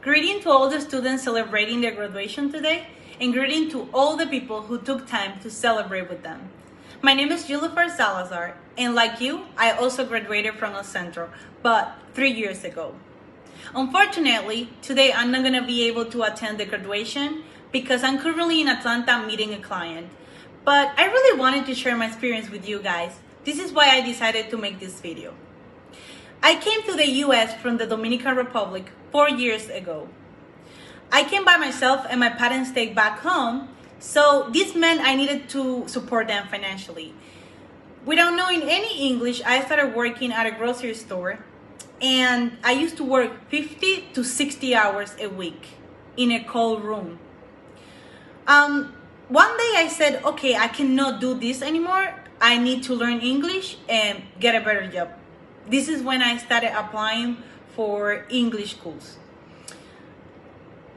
Greeting to all the students celebrating their graduation today, and greeting to all the people who took time to celebrate with them. My name is Julifer Salazar, and like you, I also graduated from Centro, but 3 years ago. Unfortunately, today I'm not going to be able to attend the graduation because I'm currently in Atlanta meeting a client. But I really wanted to share my experience with you guys. This is why I decided to make this video. I came to the US from the Dominican Republic 4 years ago. I came by myself and my parents stayed back home, so this meant I needed to support them financially. Without knowing any English, I started working at a grocery store, and I used to work 50 to 60 hours a week in a cold room. One day I said, okay, I cannot do this anymore. I need to learn English and get a better job. This is when I started applying for English schools.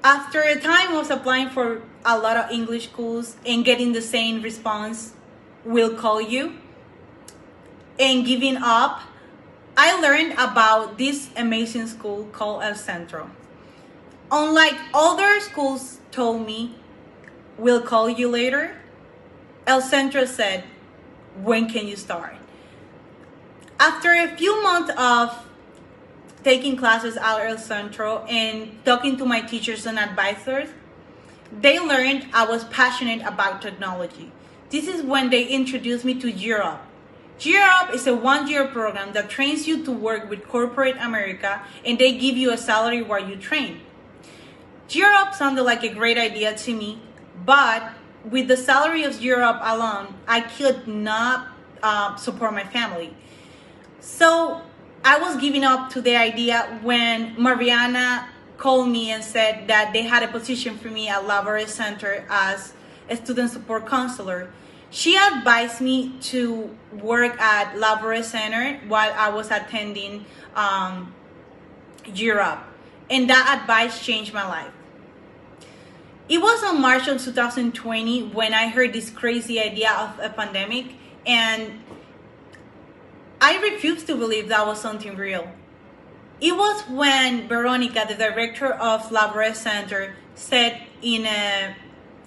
After a time I was applying for a lot of English schools and getting the same response, we'll call you, and giving up, I learned about this amazing school called Centro. Unlike other schools told me, we'll call you later, Centro said, when can you start? After a few months of taking classes at Centro and talking to my teachers and advisors, they learned I was passionate about technology. This is when they introduced me to Europe. Europe is a 1-year program that trains you to work with corporate America, and they give you a salary while you train. Europe sounded like a great idea to me, but with the salary of Europe alone, I could not support my family. So I was giving up to the idea when Mariana called me and said that they had a position for me at Salazar Center as a student support counselor. She advised me to work at Salazar Center while I was attending Europe, and that advice changed my life. It was on March of 2020 when I heard this crazy idea of a pandemic, and I refused to believe that was something real. It was when Veronica, the director of Salazar Center, said in a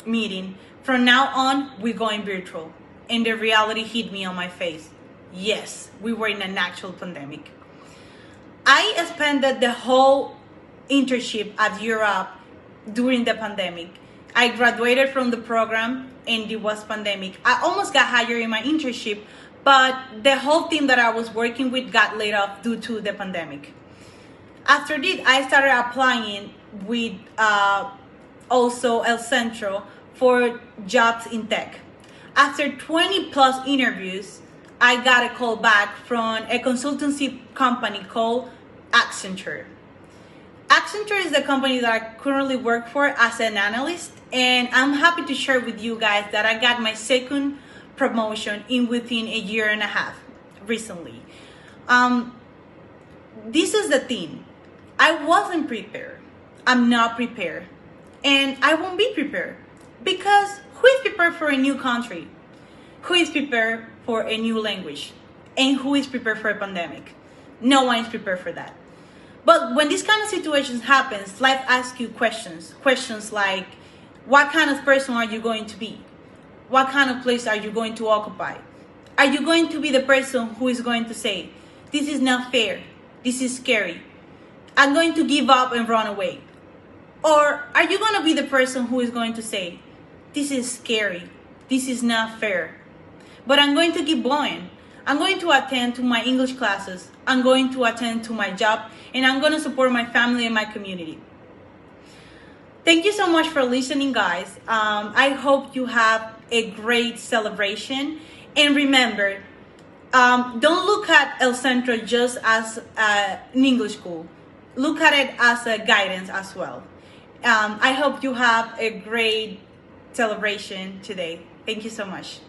meeting, from now on, we're going virtual. And the reality hit me on my face. Yes, we were in an actual pandemic. I spent the whole internship at Europe during the pandemic. I graduated from the program and it was pandemic. I almost got hired in my internship, but the whole team that I was working with got laid off due to the pandemic. After this, I started applying with also El Centro for jobs in tech. After 20 plus interviews, I got a call back from a consultancy company called Centro. Centro is the company that I currently work for as an analyst, and I'm happy to share with you guys that I got my second promotion within a year and a half recently. This is the thing. I wasn't prepared. I'm not prepared. And I won't be prepared. Because who is prepared for a new country? Who is prepared for a new language? And who is prepared for a pandemic? No one is prepared for that. But when this kind of situations happens, life asks you questions. Questions like, what kind of person are you going to be? What kind of place are you going to occupy? Are you going to be the person who is going to say, this is not fair, this is scary, I'm going to give up and run away? Or are you going to be the person who is going to say, this is scary, this is not fair, but I'm going to keep going. I'm going to attend to my English classes, I'm going to attend to my job, and I'm going to support my family and my community. Thank you so much for listening, guys. I hope you have a great celebration. And remember, don't look at El Centro just as an English school. Look at it as a guidance as well. I hope you have a great celebration today. Thank you so much.